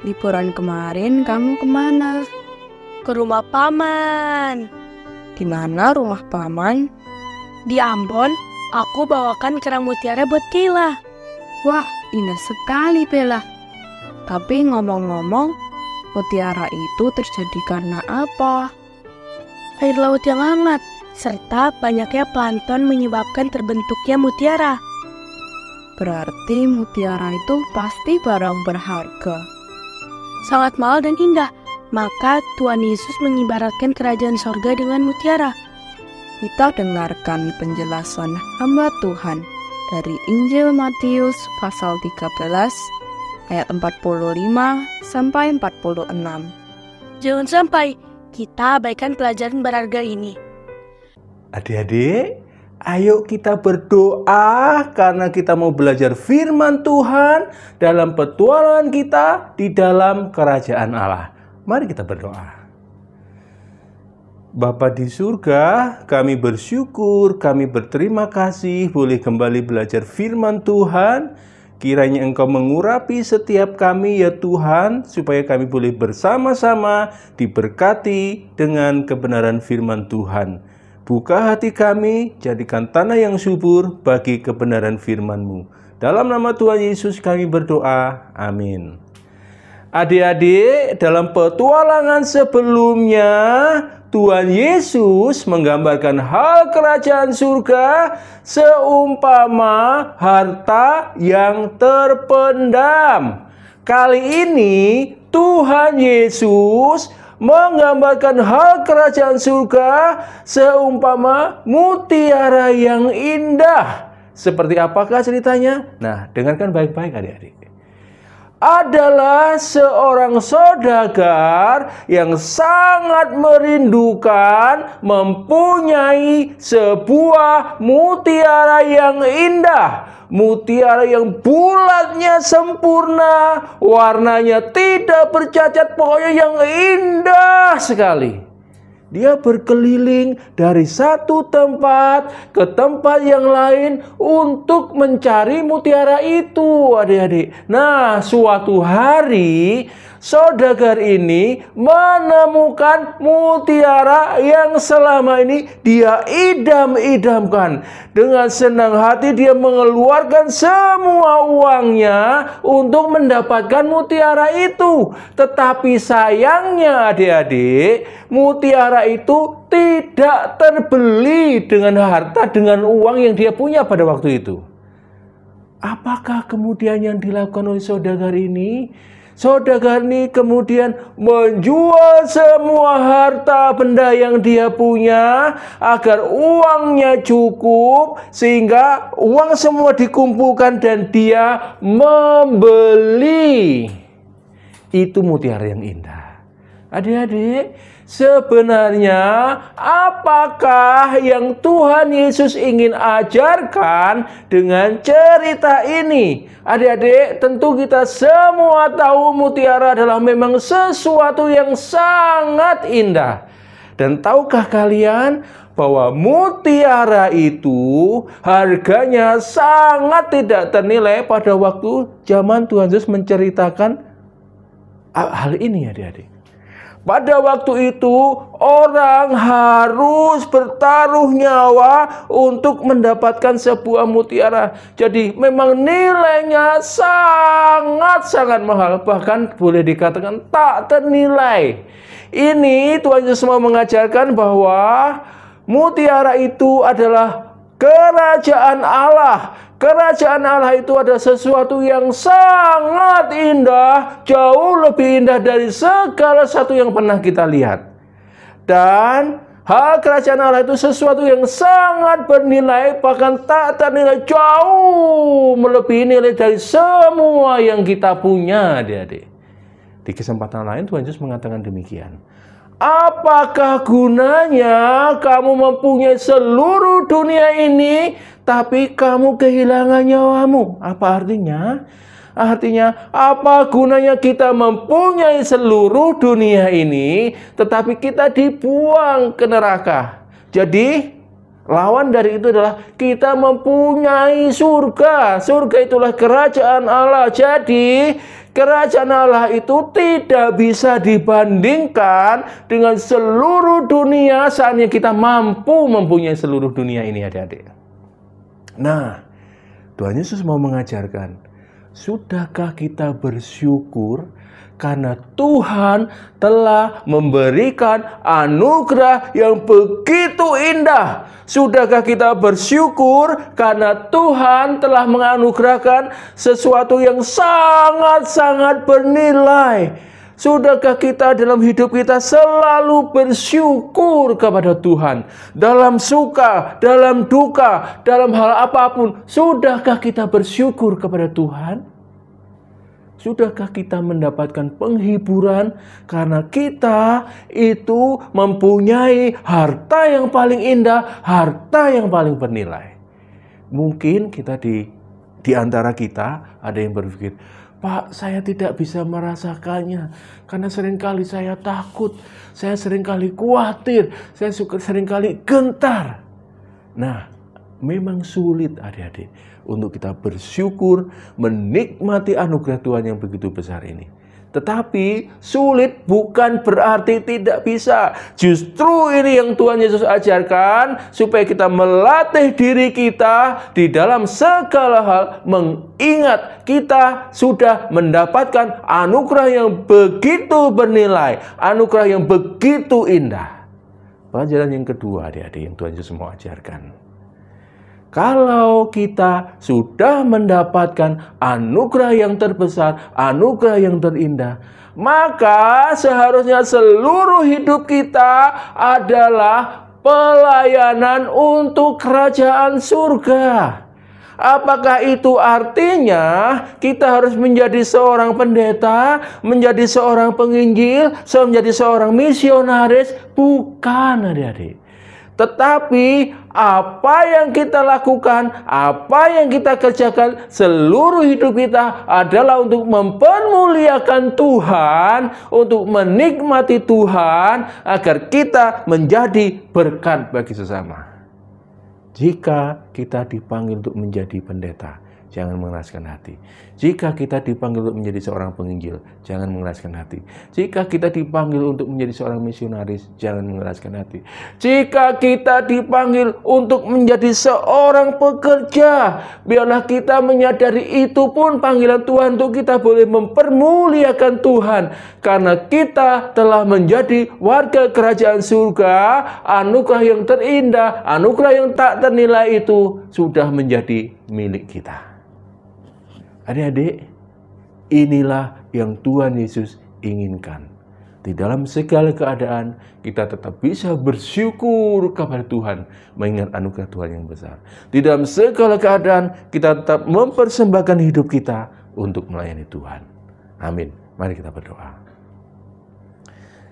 liburan kemarin kamu kemana? Ke rumah paman. Di mana rumah paman? Di Ambon, aku bawakan kerang mutiara buat Kayla. Wah, indah sekali Bella. Tapi ngomong-ngomong, mutiara itu terjadi karena apa? Air laut yang hangat, serta banyaknya plankton menyebabkan terbentuknya mutiara. Berarti mutiara itu pasti barang berharga. Sangat mahal dan indah, maka Tuhan Yesus mengibaratkan kerajaan sorga dengan mutiara. Kita dengarkan penjelasan hamba Tuhan dari Injil Matius pasal 13 ayat 45 sampai 46. Jangan sampai kita abaikan pelajaran berharga ini. Adik-adik, ayo kita berdoa karena kita mau belajar firman Tuhan dalam petualangan kita di dalam kerajaan Allah. Mari kita berdoa. Bapa di surga, kami bersyukur, kami berterima kasih boleh kembali belajar firman Tuhan. Kiranya Engkau mengurapi setiap kami ya Tuhan, supaya kami boleh bersama-sama diberkati dengan kebenaran firman Tuhan. Buka hati kami, jadikan tanah yang subur bagi kebenaran firman-Mu. Dalam nama Tuhan Yesus kami berdoa, amin. Adik-adik, dalam petualangan sebelumnya, Tuhan Yesus menggambarkan hal kerajaan surga seumpama harta yang terpendam. Kali ini Tuhan Yesus menggambarkan hal kerajaan surga seumpama mutiara yang indah. Seperti apakah ceritanya? Nah, dengarkan baik-baik adik-adik. Adalah seorang saudagar yang sangat merindukan mempunyai sebuah mutiara yang indah, mutiara yang bulatnya sempurna, warnanya tidak bercacat, pokoknya yang indah sekali. Dia berkeliling dari satu tempat ke tempat yang lain untuk mencari mutiara itu, adik-adik. Nah, suatu hari saudagar ini menemukan mutiara yang selama ini dia idam-idamkan. Dengan senang hati dia mengeluarkan semua uangnya untuk mendapatkan mutiara itu. Tetapi sayangnya adik-adik, mutiara itu tidak terbeli dengan harta, dengan uang yang dia punya pada waktu itu. Apakah kemudian yang dilakukan oleh saudagar ini? Saudagar ini kemudian menjual semua harta benda yang dia punya agar uangnya cukup, sehingga uang semua dikumpulkan dan dia membeli itu mutiara yang indah. Adik-adik, sebenarnya apakah yang Tuhan Yesus ingin ajarkan dengan cerita ini? Adik-adik, tentu kita semua tahu mutiara adalah memang sesuatu yang sangat indah. Dan tahukah kalian bahwa mutiara itu harganya sangat tidak ternilai pada waktu zaman Tuhan Yesus menceritakan hal ini, adik-adik. Pada waktu itu orang harus bertaruh nyawa untuk mendapatkan sebuah mutiara. Jadi memang nilainya sangat-sangat mahal. Bahkan boleh dikatakan tak ternilai. Ini Tuhan Yesus mau mengajarkan bahwa mutiara itu adalah kerajaan Allah. Kerajaan Allah itu adalah sesuatu yang sangat indah, jauh lebih indah dari segala sesuatu yang pernah kita lihat. Dan hal kerajaan Allah itu sesuatu yang sangat bernilai, bahkan tak ternilai, jauh melebihi nilai dari semua yang kita punya, adik-adik. Di kesempatan lain Tuhan Yesus mengatakan demikian. Apakah gunanya kamu mempunyai seluruh dunia ini, tapi kamu kehilangan nyawamu? Apa artinya? Artinya, apa gunanya kita mempunyai seluruh dunia ini, tetapi kita dibuang ke neraka? Jadi, Lawan dari itu adalah kita mempunyai surga. Surga itulah kerajaan Allah. Jadi kerajaan Allah itu tidak bisa dibandingkan dengan seluruh dunia saatnya kita mampu mempunyai seluruh dunia ini, adik-adik. Nah, Tuhan Yesus mau mengajarkan, sudahkah kita bersyukur karena Tuhan telah memberikan anugerah yang begitu indah? Sudahkah kita bersyukur karena Tuhan telah menganugerahkan sesuatu yang sangat-sangat bernilai? Sudahkah kita dalam hidup kita selalu bersyukur kepada Tuhan? Dalam suka, dalam duka, dalam hal apapun, sudahkah kita bersyukur kepada Tuhan? Sudahkah kita mendapatkan penghiburan karena kita itu mempunyai harta yang paling indah, harta yang paling bernilai? Mungkin kita di antara kita ada yang berpikir, Pak, saya tidak bisa merasakannya karena seringkali saya takut, saya seringkali khawatir, saya seringkali gentar. Nah, memang sulit adik-adik untuk kita bersyukur menikmati anugerah Tuhan yang begitu besar ini. Tetapi sulit bukan berarti tidak bisa. Justru ini yang Tuhan Yesus ajarkan supaya kita melatih diri kita di dalam segala hal, mengingat kita sudah mendapatkan anugerah yang begitu bernilai, anugerah yang begitu indah. Pelajaran yang kedua adik-adik yang Tuhan Yesus mau ajarkan. Kalau kita sudah mendapatkan anugerah yang terbesar, anugerah yang terindah, maka seharusnya seluruh hidup kita adalah pelayanan untuk kerajaan surga. Apakah itu artinya kita harus menjadi seorang pendeta, menjadi seorang penginjil, menjadi seorang misionaris? Bukan, adik-adik. Tetapi apa yang kita lakukan, apa yang kita kerjakan seluruh hidup kita adalah untuk mempermuliakan Tuhan, untuk menikmati Tuhan, agar kita menjadi berkat bagi sesama. Jika kita dipanggil untuk menjadi pendeta, jangan mengeraskan hati. Jika kita dipanggil untuk menjadi seorang penginjil, jangan mengeraskan hati. Jika kita dipanggil untuk menjadi seorang misionaris, jangan mengeraskan hati. Jika kita dipanggil untuk menjadi seorang pekerja, biarlah kita menyadari itu pun panggilan Tuhan untuk kita boleh mempermuliakan Tuhan. Karena kita telah menjadi warga kerajaan surga, anugerah yang terindah, anugerah yang tak ternilai itu sudah menjadi milik kita. Adik-adik, inilah yang Tuhan Yesus inginkan. Di dalam segala keadaan, kita tetap bisa bersyukur kepada Tuhan, mengingat anugerah Tuhan yang besar. Di dalam segala keadaan, kita tetap mempersembahkan hidup kita untuk melayani Tuhan. Amin. Mari kita berdoa.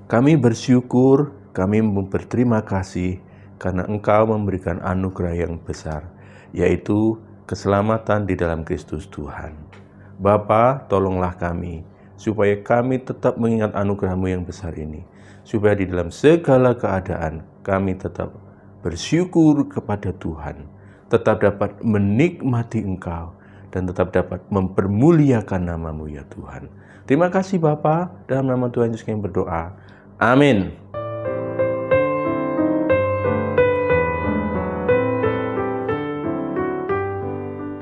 Kami bersyukur, kami berterima kasih karena Engkau memberikan anugerah yang besar, yaitu keselamatan di dalam Kristus Tuhan. Bapa, tolonglah kami, supaya kami tetap mengingat anugerah-Mu yang besar ini. Supaya di dalam segala keadaan, kami tetap bersyukur kepada Tuhan. Tetap dapat menikmati Engkau, dan tetap dapat mempermuliakan nama-Mu ya Tuhan. Terima kasih Bapa, dalam nama Tuhan Yesus kami berdoa. Amin.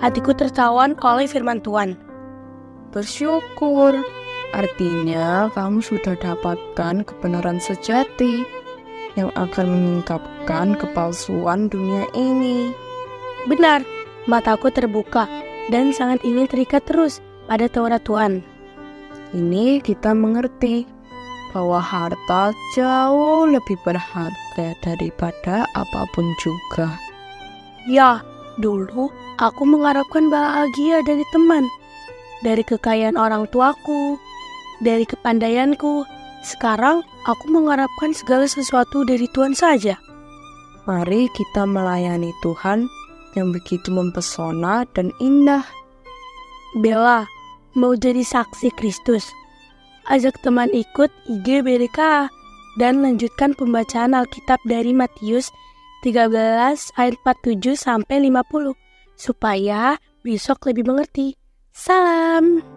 Hatiku tertawan oleh firman Tuhan. Bersyukur artinya kamu sudah dapatkan kebenaran sejati yang akan menyingkapkan kepalsuan dunia ini. Benar, mataku terbuka dan sangat ingin terikat terus pada Taurat Tuhan. Ini kita mengerti bahwa harta jauh lebih berharga daripada apapun juga. Ya, dulu aku mengharapkan bahagia dari teman, dari kekayaan orang tuaku, dari kepandaianku. Sekarang aku mengharapkan segala sesuatu dari Tuhan saja. Mari kita melayani Tuhan yang begitu mempesona dan indah. Bella, mau jadi saksi Kristus? Ajak teman ikut IG BDK dan lanjutkan pembacaan Alkitab dari Matius 13 ayat 47 sampai 50 supaya besok lebih mengerti. Salam.